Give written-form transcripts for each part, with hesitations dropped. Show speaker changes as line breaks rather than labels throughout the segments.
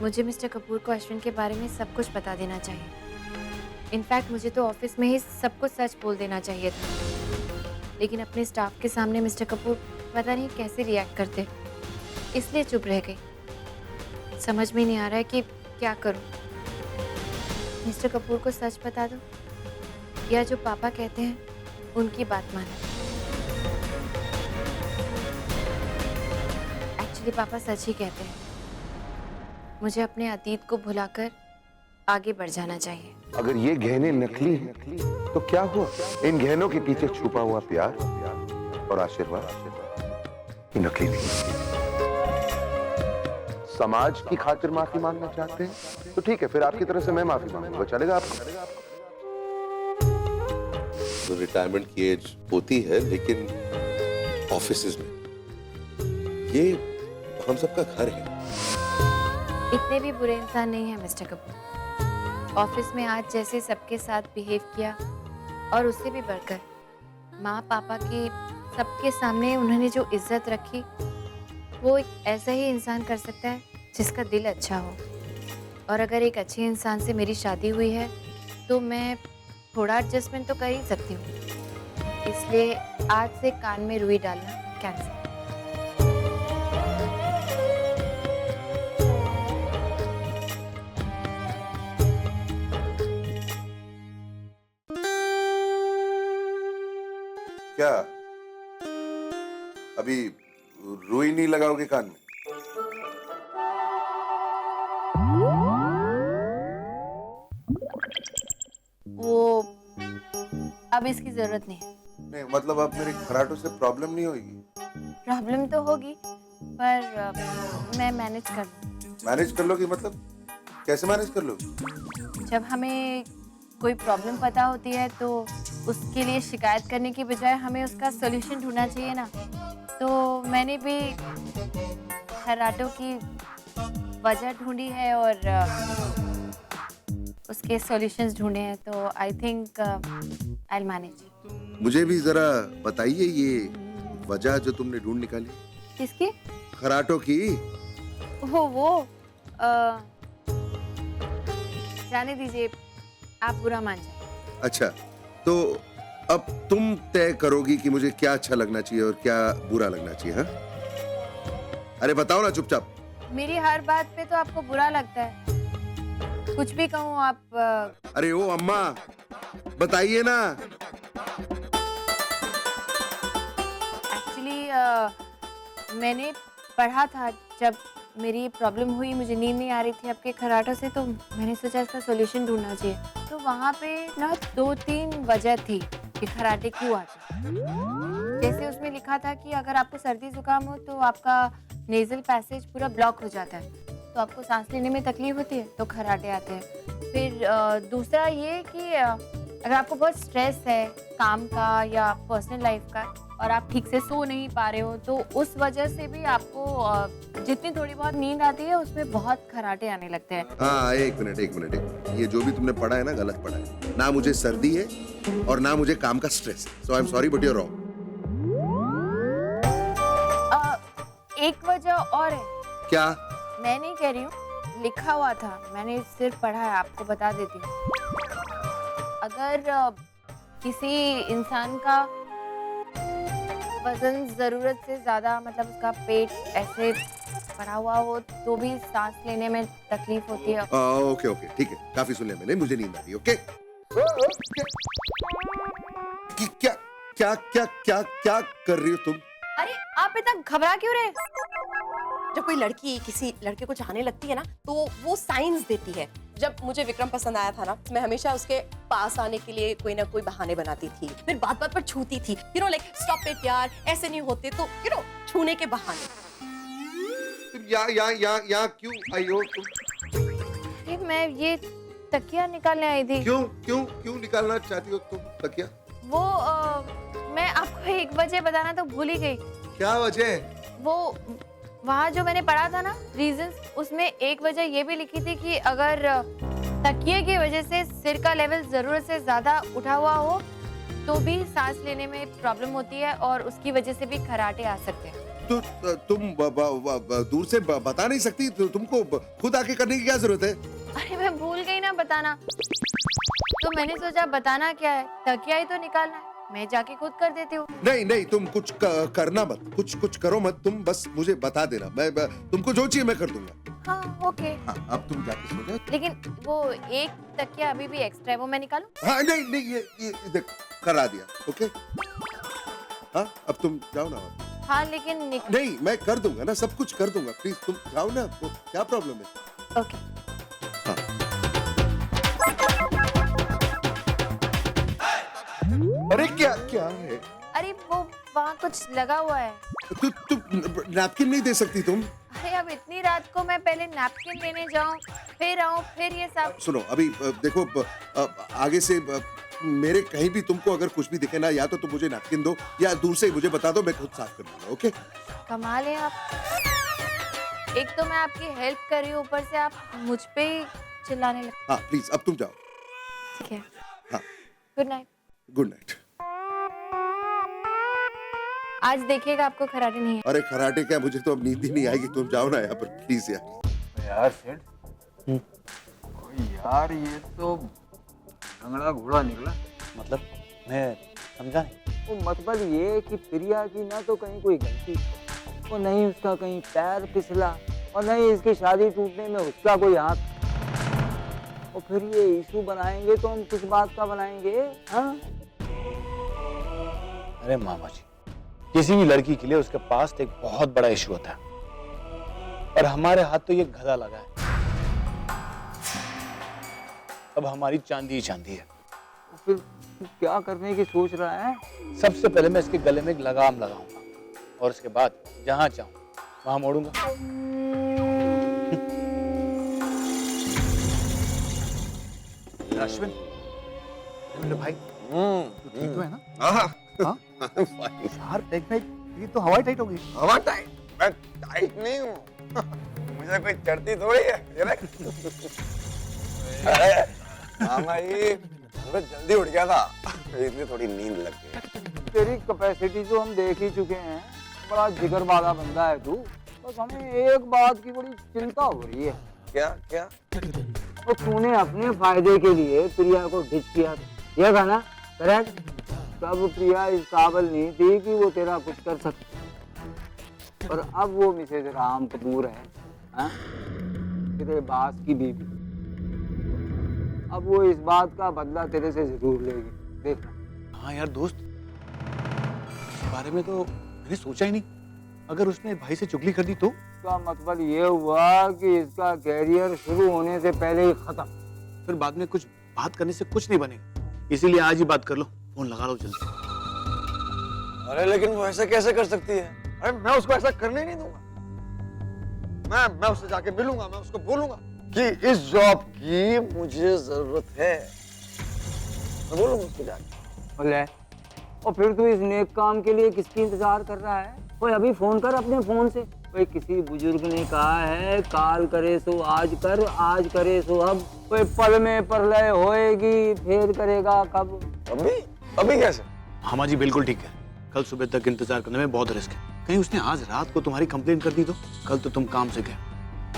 मुझे मिस्टर कपूर को अश्विन के बारे में सब कुछ बता देना चाहिए। इनफैक्ट मुझे तो ऑफिस में ही सब कुछ सच बोल देना चाहिए था, लेकिन अपने स्टाफ के सामने मिस्टर कपूर पता नहीं कैसे रिएक्ट करते, इसलिए चुप रह गई। समझ में नहीं आ रहा है कि क्या करूं। मिस्टर कपूर को सच बता दूं या जो पापा कहते हैं उनकी बात मानो। एक्चुअली पापा सच ही कहते हैं, मुझे अपने अतीत को भुलाकर आगे बढ़ जाना चाहिए।
अगर ये गहने नकली हैं, तो क्या हुआ? इन गहनों के पीछे छुपा हुआ प्यार और आशीर्वाद ये नकली नहीं। समाज की खातिर माफी मांगना चाहते हैं तो ठीक है, फिर आपकी तरफ से मैं माफी मांगूंगा, चलेगा आपको?
तो रिटायरमेंट की एज होती है, लेकिन ऑफिसेज में ये हम सबका घर है।
इतने भी बुरे इंसान नहीं है मिस्टर कपूर। ऑफिस में आज जैसे सबके साथ बिहेव किया और उससे भी बढ़कर माँ पापा की सबके सामने उन्होंने जो इज्जत रखी, वो एक ऐसा ही इंसान कर सकता है जिसका दिल अच्छा हो। और अगर एक अच्छे इंसान से मेरी शादी हुई है तो मैं थोड़ा एडजस्टमेंट तो कर ही सकती हूँ। इसलिए आज से कान में रुई डालना कैंसिल।
क्या अभी रुई नहीं लगाओगे कान में?
वो अब इसकी जरूरत नहीं है।
नहीं, मतलब अब मेरे खराटों से प्रॉब्लम नहीं होगी?
प्रॉब्लम तो होगी पर मैं मैनेज कर लूँ।
मैनेज कर लोगी मतलब कैसे मैनेज कर लोगी?
जब हमें कोई प्रॉब्लम पता होती है तो उसके लिए शिकायत करने की बजाय हमें उसका सॉल्यूशन ढूंढना चाहिए ना। तो मैंने भी खराटों की वजह ढूंढी है और उसके सॉल्यूशंस ढूंढे हैं, तो I think I will manage.
मुझे भी जरा बताइए ये वजह जो तुमने ढूंढ निकाली।
किसकी?
खराटों की।
वो जाने दीजिए, आप बुरा मान जाए।
अच्छा, तो अब तुम तय करोगी कि मुझे क्या अच्छा लगना चाहिए और क्या बुरा लगना चाहिए? हाँ, अरे बताओ ना चुपचाप।
मेरी हर बात पे तो आपको बुरा लगता है, कुछ भी कहूँ आप।
अरे ओ अम्मा, बताइए ना।
एक्चुअली मैंने पढ़ा था, जब मेरी प्रॉब्लम हुई, मुझे नींद नहीं आ रही थी आपके खराटों से, तो मैंने सोचा इसका सॉल्यूशन ढूंढना चाहिए। तो वहाँ पे ना 2-3 वजह थी कि खराटे क्यों आते। जैसे उसमें लिखा था कि अगर आपको सर्दी जुकाम हो तो आपका नेजल पैसेज पूरा ब्लॉक हो जाता है, तो आपको सांस लेने में तकलीफ होती है तो खराटे आते हैं। फिर दूसरा ये कि अगर आपको बहुत स्ट्रेस है काम का या पर्सनल लाइफ का और आप ठीक से सो नहीं पा रहे हो, तो उस वजह से भी आपको जितनी थोड़ी बहुत नींद आती है उसमें बहुत खराटे आने लगते हैं।
हाँ, एक मिनट। ये जो भी तुमने पढ़ा है ना, गलत पढ़ा है। ना मुझे सर्दी है और ना मुझे काम का स्ट्रेस है। So I am sorry but you are wrong.
एक वजह और है।
क्या?
मैं नहीं कह रही हूँ, लिखा हुआ था, मैंने सिर्फ पढ़ा है, आपको बता देती हूँ। अगर किसी इंसान का वजन जरूरत से ज्यादा, मतलब उसका पेट ऐसे भरा हुआ हो, तो भी सांस लेने में तकलीफ होती है।
ओके, ठीक है, काफी सुन लिया मैंने, मुझे नींद आ रही है। ओके। क्या कर रही हो तुम?
अरे आप इतना घबरा क्यों रहे?
जब कोई लड़की किसी लड़के को चाहने लगती है ना, तो वो साइंस देती है। जब मुझे विक्रम पसंद आया था ना, मैं हमेशा उसके पास आने के लिए कोई ना कोई बहाने बनाती थी, फिर बात बात पर छूती थी, लाइक स्टॉप इट यार, ऐसे नहीं होते, तो छूने के बहाने।
या क्यों आई हो तुम?
ये मैं ये तकिया निकालने आई थी।
क्यों निकालना चाहती हो तुम तकिया?
वो मैं आपको एक वजह बताना तो भूल ही गई।
क्या वजह?
वो वहाँ जो मैंने पढ़ा था ना रीजंस, उसमें एक वजह ये भी लिखी थी कि अगर तकिए की वजह से सिर का लेवल जरूरत से ज्यादा उठा हुआ हो तो भी सांस लेने में प्रॉब्लम होती है और उसकी वजह से भी खराटे आ सकते हैं।
तुम दूर से बता नहीं सकती? तुमको खुद आके करने की क्या जरूरत है?
अरे मैं भूल गई ना बताना, तो मैंने सोचा बताना क्या है, तकिया ही तो निकालना है, मैं जाके खुद कर देती हूँ।
नहीं नहीं, तुम कुछ करना मत, कुछ करो मत, तुम बस मुझे बता देना, मैं तुमको जो चाहिए मैं कर दूंगा।
हाँ ओके।
हाँ, अब तुम जाके सो जाओ।
लेकिन वो एक तकिया अभी भी एक्स्ट्रा है, वो मैं निकालूं?
हाँ नहीं नहीं, ये देख करा दिया। ओके हाँ, अब तुम जाओ ना।
हाँ लेकिन
नहीं, मैं कर दूंगा ना, सब कुछ कर दूंगा, प्लीज तुम जाओ ना, तो क्या प्रॉब्लम है?
ओके।
हाँ। अरे क्या क्या है?
अरे वो वहाँ कुछ लगा हुआ है।
तू नैपकिन नहीं दे सकती तुम?
अरे अब इतनी रात को मैं पहले नैपकिन लेने जाऊँ, फिर आऊँ, फिर ये सब।
सुनो अभी देखो, आगे से मेरे कहीं भी तुमको अगर कुछ भी दिखे ना, या तो तुम मुझे नैपकिन दो या दूर से मुझे बता दो, मैं खुद साफ कर दूंगा। ओके?
कमाल है आप। एक तो मैं आपकी हेल्प कर रही हूँ, ऊपर से आप मुझ पे ही चिल्लाने लगे।
हाँ प्लीज, अब तुम जाओ।
ठीक है।
हाँ,
गुड नाइट।
Good night.
आज देखिएगा आपको खराटे नहीं है।
अरे खराटे क्या, मुझे तो अब नींद ही नहीं आएगी, तुम जाओ ना यहाँ पर प्लीज यार।
यार सेठ, यार ये तो लंगड़ा घोड़ा निकला।
मतलब मैं समझा नहीं।
वो मतलब ये कि प्रिया की ना तो कहीं कोई गलती, और नहीं उसका कहीं पैर फिसला, और नहीं इसकी शादी टूटने में उसका कोई हाथ। और फिर ये इशू बनाएंगे तो हम किस बात का बनाएंगे? हाँ?
अरे मामा जी, किसी भी लड़की के लिए उसके पास एक बहुत बड़ा इशू होता है, और हमारे हाथ तो ये गधा लगा है। अब हमारी चांदी ही चांदी है।
तो फिर क्या करने की सोच रहा है?
सबसे पहले मैं इसके गले में एक लगाम लगाऊंगा, और उसके बाद जहां चाहूं वहां मोड़ूंगा। अश्विन, मेरे भाई, तू ठीक तो है ना?
हाँ
यार देख भाई, ये तो हवाई टाइट हो गई।
हवा टाइट? मैं टाइट नहीं हूँ, मुझे कोई चढ़ती थोड़ी है। ये देख। अरे मामा जी, मैं जल्दी उठ गया था, इसलिए थोड़ी नींद लग गई।
तेरी कैपेसिटी तो हम देख ही चुके हैं, बड़ा जिगर वाला बंदा है तू। बस हमें एक बात की बड़ी चिंता हो रही है।
क्या क्या?
तो तूने अपने फायदे के लिए प्रिया को डिच किया, ये था ना? करेक्ट? तब प्रिया इस काबिल नहीं थी कि वो तेरा कुछ कर सकती, और अब वो मिसेज राम कपूर है, हाँ? तेरे बास की बीवी। अब वो इस बात का बदला तेरे से जरूर लेगी, देखना।
हाँ यार दोस्त, इस बारे में तो मैंने सोचा ही नहीं। अगर उसने भाई से चुगली कर दी तो?
इसका मतलब ये हुआ कि इसका कैरियर शुरू होने से पहले ही खत्म।
फिर बाद में कुछ बात करने से कुछ नहीं बनेगा, इसीलिए आज ही बात कर लो, फोन लगा लो जल्दी।
अरे लेकिन वो ऐसे कैसे कर सकती है? अरे मैं उसको ऐसा करने नहीं दूंगा। मैं उससे जाके मिलूंगा, मैं उसको बोलूंगा कि इस जॉब की मुझे जरूरत है। मैं बोलूंगा उसको जाके।
बोले, और फिर तू इस नेक काम के लिए किसकी इंतजार कर रहा है? कोई अभी फोन कर अपने फोन से। कोई किसी बुजुर्ग ने कहा है, काल करे सो आज कर, आज करे सो अब। कोई पल में प्रलय होएगी, फिर करेगा कब?
अभी अभी कैसे?
हाँ जी बिल्कुल ठीक है, कल सुबह तक इंतजार करने में बहुत रिस्क है। कहीं उसने आज रात को तुम्हारी कंप्लेंट कर दी तो? कल तो तुम काम से गए,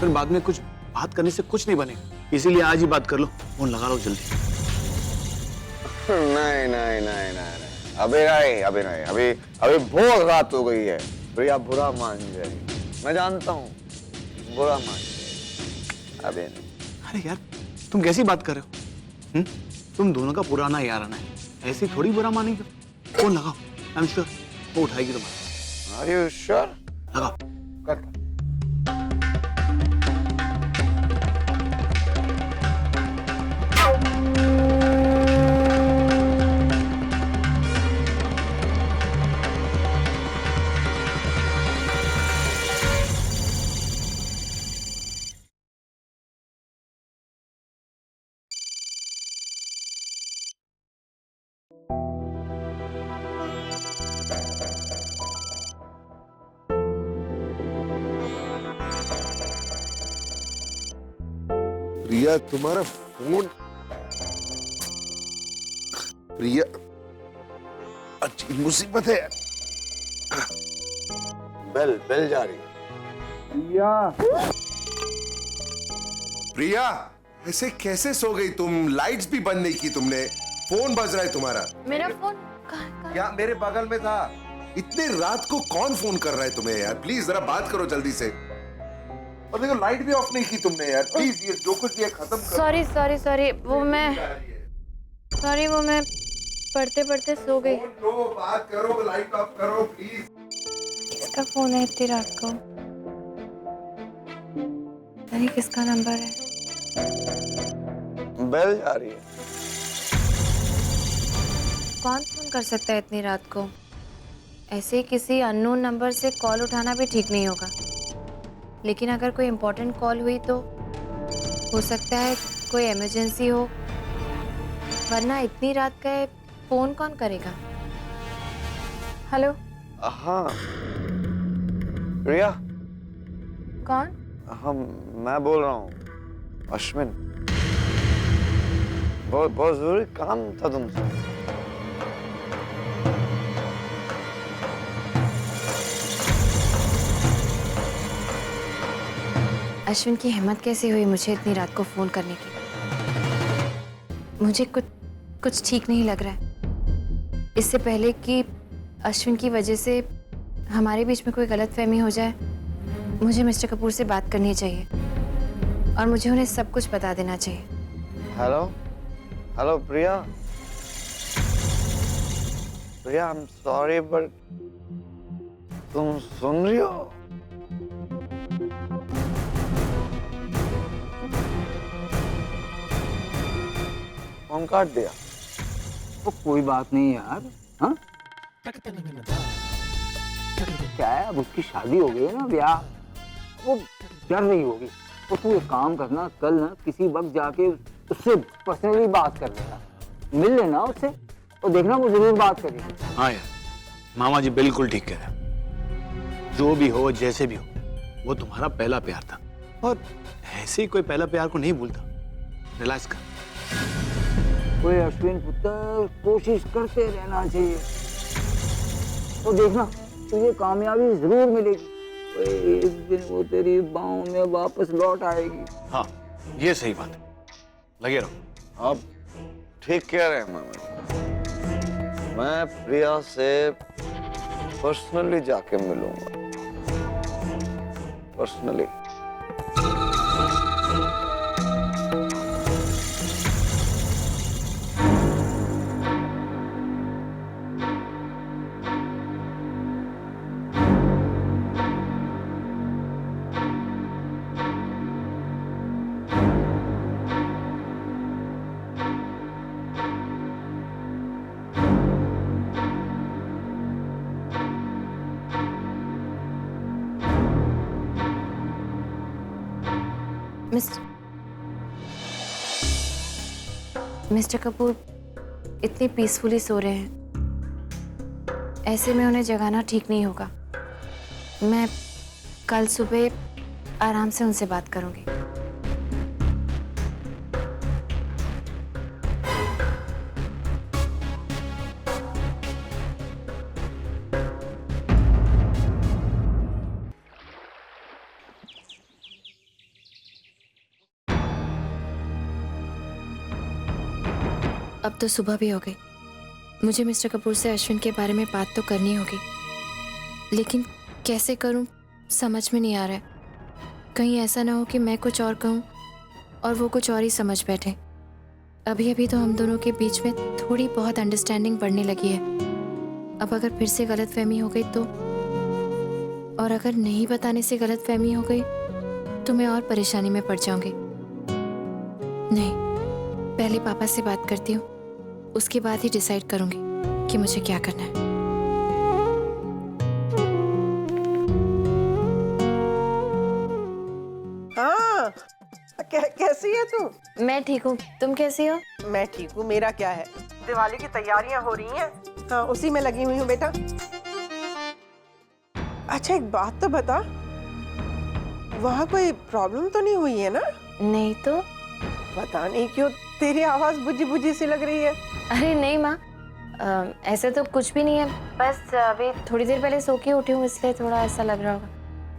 फिर बाद में कुछ बात करने से कुछ नहीं बनेगा, इसीलिए आज ही बात कर लो, फोन लगा लो जल्दी।
नहीं नहीं नहीं नहीं, अभी नहीं, अभी बहुत रात हो गई है, प्रिया बुरा मान जाएगी, मैं जानता हूँ, बुरा मान जाएगी। अभी नहीं।
अरे यार तुम कैसी बात कर रहे हो? तुम दोनों का पुराना याराना है, ऐसे थोड़ी बुरा मानेगी। फोन लगाओ, आई एम श्योर वो उठाएगी तुम्हारा।
Are you sure?
लगाओ।
कर।
प्रिया, तुम्हारा फोन। प्रिया, अच्छी मुसीबत है।
बेल बेल जा रही है।
प्रिया, ऐसे कैसे सो गई तुम? लाइट्स भी बंद नहीं की तुमने। फोन बज रहा है तुम्हारा।
मेरा फोन कहाँ?
क्या मेरे बगल में था? इतने रात को कौन फोन कर रहा है तुम्हें यार? प्लीज जरा बात करो जल्दी से। और देखो लाइट भी ऑफ नहीं की तुमने यार। प्लीज ये जो कुछ ये खत्म करो।
सॉरी सॉरी सॉरी, वो मैं पढ़ते पढ़ते सो गई।
फोन लो, बात करो, लाइट ऑफ करो प्लीज।
किसका फोन है इतनी रात को? अरे किसका नंबर है?
बेल जा रही है।
कौन फोन कर सकता है इतनी रात को? ऐसे किसी अननोन नंबर से कॉल उठाना भी ठीक नहीं होगा। लेकिन अगर कोई इम्पोर्टेंट कॉल हुई तो हो सकता है कोई इमरजेंसी हो, वरना इतनी रात का फोन कौन करेगा? हेलो,
हाँ प्रिया,
कौन?
मैं बोल रहा हूँ अश्विन। बहुत बहुत जरूरी काम था तुमसे।
अश्विन की हिम्मत कैसे हुई मुझे इतनी रात को फोन करने की? मुझे कुछ ठीक नहीं लग रहा है। इससे पहले कि अश्विन की वजह से हमारे बीच में कोई गलतफहमी हो जाए, मुझे मिस्टर कपूर से बात करनी चाहिए और मुझे उन्हें सब कुछ बता देना चाहिए।
Hello hello Priya, Priya I am sorry but तुम सुन रही हो? फोन काट दिया।
वो कोई बात नहीं यार। हाँ, क्या है, अब उसकी शादी हो गई है ना, ब्याह, वो डर रही होगी। तो तू एक काम करना, कल ना किसी वक्त जाके उससे पर्सनली बात कर लेना, मिल लेना उससे, और देखना वो जरूर बात करेगी।
हाँ यार, मामा जी बिल्कुल ठीक कह रहे हैं। जो भी हो, जैसे भी हो, वो तुम्हारा पहला प्यार था और ऐसे ही कोई पहला प्यार को नहीं भूलता। रिलैक्स कर।
कोई अश्विन पुत्र, कोशिश करते रहना चाहिए, तो देखना तुझे कामयाबी जरूर मिलेगी। एक दिन वो तेरी बाहों में वापस लौट आएगी।
हाँ, ये सही बात है, लगे रहो।
आप ठीक कह रहे हैं मामा। मैं प्रिया से पर्सनली जाके मिलूंगा, पर्सनली।
मिस्टर कपूर इतने पीसफुली सो रहे हैं, ऐसे में उन्हें जगाना ठीक नहीं होगा। मैं कल सुबह आराम से उनसे बात करूंगी। अब तो सुबह भी हो गई। मुझे मिस्टर कपूर से अश्विन के बारे में बात तो करनी होगी, लेकिन कैसे करूं समझ में नहीं आ रहा है। कहीं ऐसा ना हो कि मैं कुछ और कहूं और वो कुछ और ही समझ बैठे। अभी अभी तो हम दोनों के बीच में थोड़ी बहुत अंडरस्टैंडिंग बढ़ने लगी है। अब अगर फिर से गलतफहमी हो गई तो, और अगर नहीं बताने से गलतफहमी हो गई तो मैं और परेशानी में पड़ जाऊंगी। नहीं, पहले पापा से बात करती हूँ, उसके बाद ही डिसाइड करूंगी कि मुझे क्या करना है।
हाँ, कैसी है तू?
मैं ठीक हूँ, तुम कैसी हो?
मैं ठीक हूँ, मेरा क्या है। दिवाली की तैयारियां हो रही हैं। हाँ, उसी में लगी हुई हूँ बेटा। अच्छा एक बात तो बता, वहाँ कोई प्रॉब्लम तो नहीं हुई है ना?
नहीं तो।
पता नहीं क्यों तेरी आवाज बुझी बुझी सी लग रही है।
अरे नहीं माँ, ऐसा तो कुछ भी नहीं है, बस अभी थोड़ी देर पहले सो के उठी हूँ इसलिए थोड़ा ऐसा लग रहा होगा।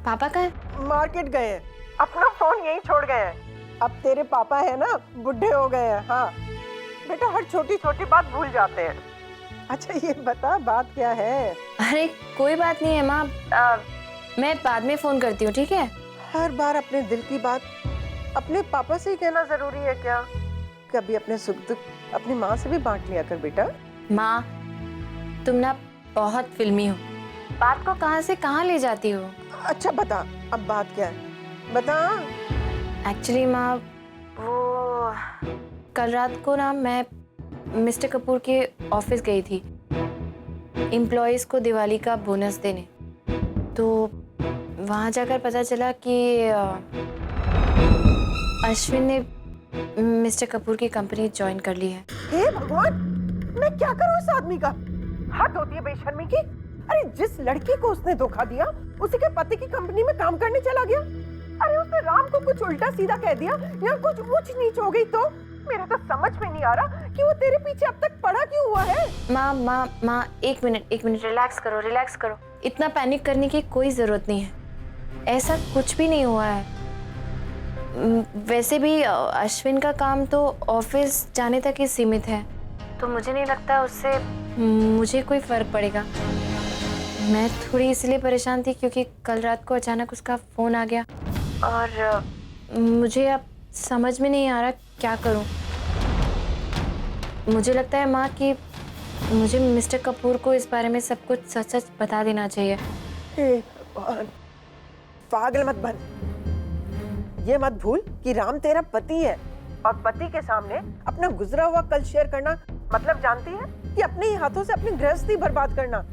पापा कहाँ है?
मार्केट गए हैं, अपना फोन यहीं छोड़ गए हैं। अब तेरे पापा है ना, बुढ़े हो गए हैं। हाँ बेटा, हर छोटी छोटी बात भूल जाते हैं। अच्छा ये बता, बात क्या है?
अरे कोई बात नहीं है माँ, मैं बाद में फोन करती हूँ, ठीक है?
हर बार अपने दिल की बात अपने पापा से ही कहना जरूरी है क्या? कभी अपने सुख दुख अपनी माँ से भी बांट लिया कर बेटा।
माँ तुम ना बहुत फिल्मी हो, बात को कहाँ से कहाँ ले जाती हो।
अच्छा बता, अब बात क्या है, बता।
एक्चुअली माँ, वो कल रात को ना मैं मिस्टर कपूर के ऑफिस गई थी एम्प्लॉयज़ को दिवाली का बोनस देने। तो वहाँ जाकर पता चला कि अश्विन ने मिस्टर कपूर की कंपनी ज्वाइन कर ली है।
हे भगवान, मैं क्या करूं इस आदमी का? हद होती है बेशर्मी की। अरे जिस लड़की को उसने धोखा दिया उसी के पति की कंपनी में काम करने चला गया। अरे उसने राम को कुछ उल्टा सीधा कह दिया या कुछ ऊंच नीच हो गई तो? मेरा तो समझ में नहीं आ रहा कि वो तेरे पीछे अब तक पड़ा क्यों हुआ है।
माँ एक मिनट रिलैक्स करो। इतना पैनिक करने की कोई जरूरत नहीं है, ऐसा कुछ भी नहीं हुआ है। वैसे भी अश्विन का काम तो ऑफिस जाने तक ही सीमित है, तो मुझे नहीं लगता उससे मुझे कोई फर्क पड़ेगा। मैं थोड़ी इसलिए परेशान थी क्योंकि कल रात को अचानक उसका फोन आ गया और मुझे अब समझ में नहीं आ रहा क्या करूं। मुझे लगता है माँ कि मुझे मिस्टर कपूर को इस बारे में सब कुछ सच बता देना चाहिए।
हे भगवान, पागल मत बन। ये मत भूल कि राम तेरा पति है और पति के सामने अपना गुजरा हुआ कल शेयर करना मतलब जानती है कि अपने ही हाथों से अपनी गृहस्थी बर्बाद करना।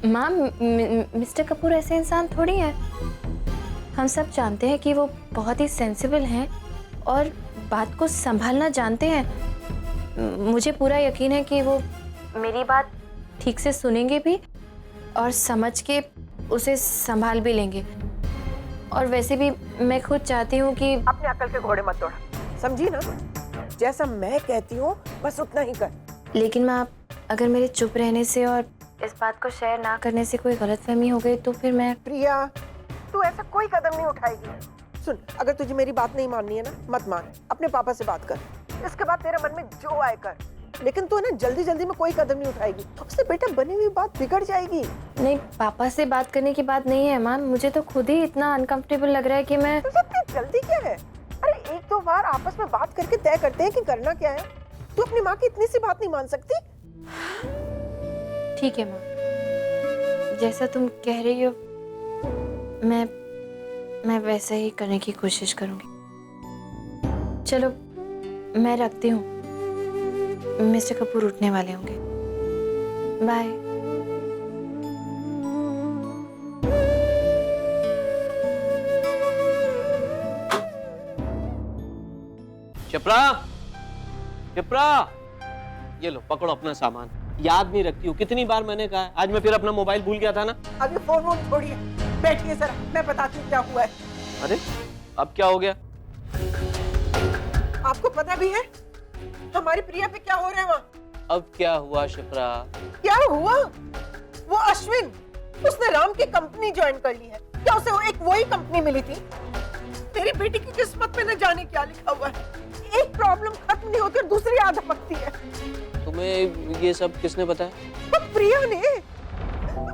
माँ मिस्टर कपूर ऐसे इंसान थोड़ी है। हम सब जानते हैं कि वो बहुत ही सेंसिबल हैं और बात को संभालना जानते हैं। मुझे पूरा यकीन है कि वो मेरी बात ठीक से सुनेंगे भी और समझ के उसे संभाल भी लेंगे। और वैसे भी मैं खुद चाहती हूँ कि
अपने अकल के घोड़े मत दौड़ा, समझी ना? जैसा मैं कहती हूँ बस उतना ही कर।
लेकिन माँ, अगर मेरे चुप रहने से और इस बात को शेयर ना करने से कोई गलतफहमी हो गई तो फिर मैं...
प्रिया, तू ऐसा कोई कदम नहीं उठाएगी। सुन, अगर तुझे मेरी बात नहीं माननी है ना, मत मान, अपने पापा से बात कर। इसके बाद तेरे मन में जो आए कर, लेकिन तू ना जल्दी जल्दी में कोई कदम नहीं उठाएगी, उससे बेटा बनी हुई बात बिगड़ जाएगी।
नहीं, पापा से बात करने की बात नहीं है माँ, मुझे तो खुद ही इतना अनकंफर्टेबल लग रहा है कि मैं...
तुझे इतनी जल्दी क्या है? अरे एक दो बार आपस में बात करके तय करते हैं कि करना क्या है। तू अपनी माँ की इतनी सी बात नहीं मान सकती?
ठीक है माँ, जैसा तुम कह रही हो मैं वैसा ही करने की कोशिश करूंगी। चलो मैं रखती हूँ, मिस्टर कपूर उठने वाले होंगे। बाय।
चिप्रा, ये लो पकड़ो अपना सामान। याद नहीं रखती हूँ, कितनी बार मैंने कहा है। आज मैं फिर अपना मोबाइल भूल गया था ना।
अभी फोन वोन छोड़िए, बैठिए जरा, मैं बताती हूँ क्या हुआ है।
अरे अब क्या हो गया?
आपको पता भी है हमारी प्रिया पे क्या हो रहा है वहाँ?
अब क्या हुआ शिप्रा?
क्या हुआ? वो अश्विन, उसने राम की कंपनी ज्वाइन कर ली है। क्या उसे वो एक वही कंपनी मिली थी? तेरी बेटी की किस्मत में न जाने क्या लिखा हुआ है। एक प्रॉब्लम खत्म नहीं होती और दूसरी आ धमकती है।
तुम्हें ये सब किसने बताया?
वो प्रिया ने।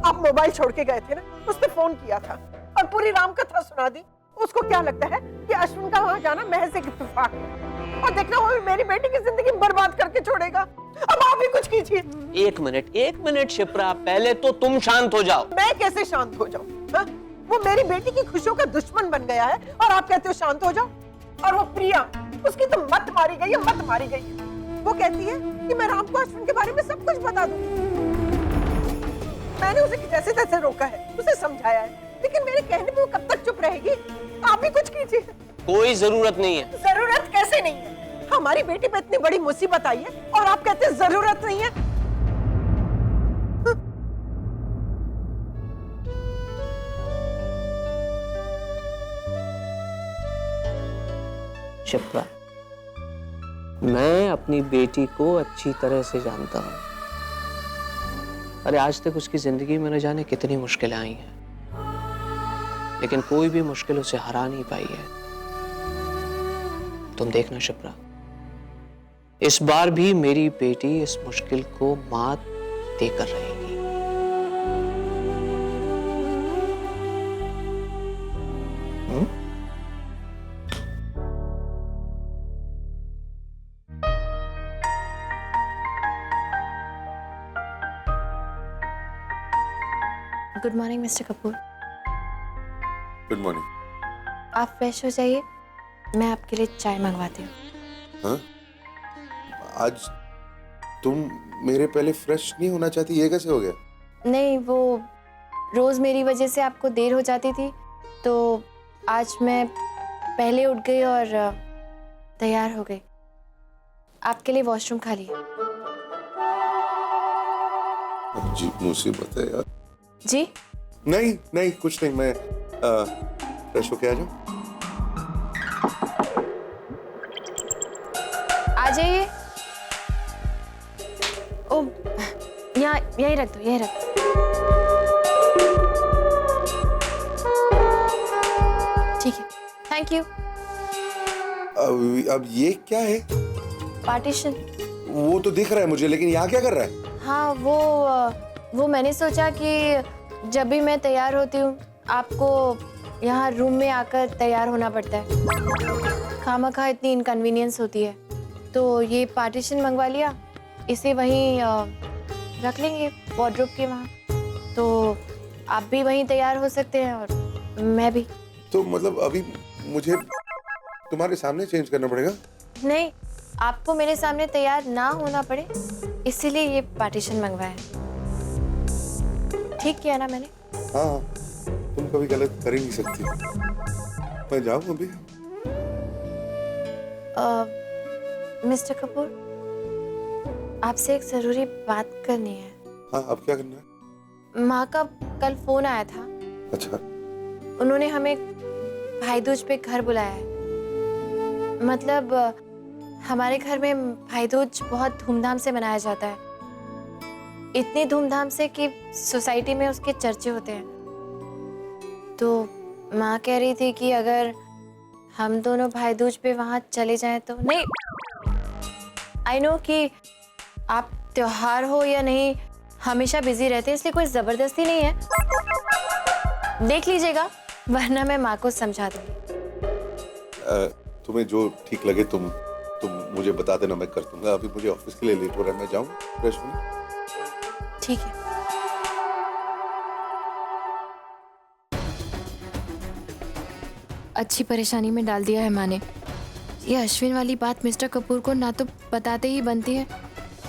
आप मोबाइल छोड़ के गए थे ना, उसने फोन किया था और पूरी राम कथा सुना दी। उसको क्या लगता है कि अश्विन का वहां जाना महज एक इत्तेफाक है और देखना वो मेरी बेटी की जिंदगी बर्बाद करके छोड़ेगा। अब आप भी कुछ कीजिए।
एक मिनट शिप्रा, पहले तो तुम शांत हो जाओ।
मैं कैसे शांत हो जाऊं? वो मेरी बेटी की खुशियों का दुश्मन बन गया है और आप कहते हो शांत हो जाओ? और वो प्रिया, उसकी तो मत मारी गई है। वो कहती है कि मैं राम को अश्विन के बारे में सब कुछ बता दूं। मैंने उसे जैसे तैसे रोका है, उसे समझाया है, लेकिन मेरे कहने पे वो कब तक चुप रहेगी? आप भी कुछ कीजिए।
कोई जरूरत नहीं है।
जरूरत कैसे नहीं है? हमारी बेटी पे इतनी बड़ी मुसीबत आई है और आप कहते हैं जरूरत नहीं है।
शिप्रा, मैं अपनी बेटी को अच्छी तरह से जानता हूँ। अरे आज तक उसकी जिंदगी में न जाने कितनी मुश्किलें आई हैं, लेकिन कोई भी मुश्किल उसे हरा नहीं पाई है। तुम देखना शिप्रा, इस बार भी मेरी बेटी इस मुश्किल को मात देकर रहेगी।
Good morning mister Kapoor.
Good morning.
आप फ्रेश हो जाइए, मैं आपके लिए चाय मंगवाती हूँ।
हाँ? आज तुम मेरे पहले फ्रेश नहीं होना चाहती, ये कैसे हो गया?
नहीं, वो रोज़ मेरी वजह से आपको देर हो जाती थी, तो आज मैं पहले उठ गई और तैयार हो गई। आपके लिए वॉशरूम खाली है।
जी मुसीबत है यार।
जी?
नहीं नहीं कुछ नहीं, मैं फ्रेश होके आ जाऊं?
आ जाइए। ओ, यहाँ यहीं रख दो, यहीं रख दो। ठीक है, थैंक यू।
अब ये क्या है?
पार्टीशन।
वो तो दिख रहा है मुझे, लेकिन यहाँ क्या कर रहा है?
हाँ, वो मैंने सोचा कि जब भी मैं तैयार होती हूँ आपको यहाँ रूम में आकर तैयार होना पड़ता है, खामखा इतनी इनकन्वीनियंस होती है, तो ये पार्टीशन मंगवा लिया, इसे वहीं रख लेंगे वार्डरोब के वहाँ, तो आप भी वहीं तैयार हो सकते हैं और मैं भी।
तो मतलब अभी मुझे तुम्हारे सामने चेंज करना पड़ेगा?
नहीं, आपको मेरे सामने तैयार ना होना पड़े, इसीलिए ये पार्टीशन मंगवाया। ठीक किया ना मैंने?
हाँ, तुम कभी गलत कर ही नहीं सकती। मैं जाऊँ अभी?
मिस्टर कपूर, आपसे एक जरूरी बात करनी है।
हाँ, अब क्या करना है?
माँ का कल फोन आया था।
अच्छा।
उन्होंने हमें भाई दूज पे घर बुलाया है। मतलब हमारे घर में भाई दूज बहुत धूमधाम से मनाया जाता है, इतनी धूमधाम से कि सोसाइटी में उसके चर्चे होते हैं। तो माँ कह रही थी कि अगर हम दोनों भाई दूज पे वहाँ चले जाएं तो। नहीं, आई नो कि आप त्योहार हो या नहीं हमेशा बिजी रहते हैं, इसलिए कोई जबरदस्ती नहीं है। देख लीजिएगा, वरना मैं माँ को समझा दूंगी।
तुम्हें जो ठीक लगे तुम मुझे बता देना, मैं कर दूंगा। अभी मुझे ऑफिस के लिए लेट हो रहा है, मैं जाऊँ फ्रेश होने?
ठीक है। अच्छी परेशानी में डाल दिया है माँ ने। ये अश्विन वाली बात मिस्टर कपूर को ना तो बताते ही बनती है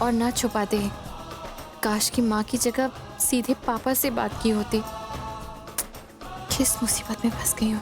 और ना छुपाते ही। काश की माँ की जगह सीधे पापा से बात की होती। किस मुसीबत में फंस गई हूँ।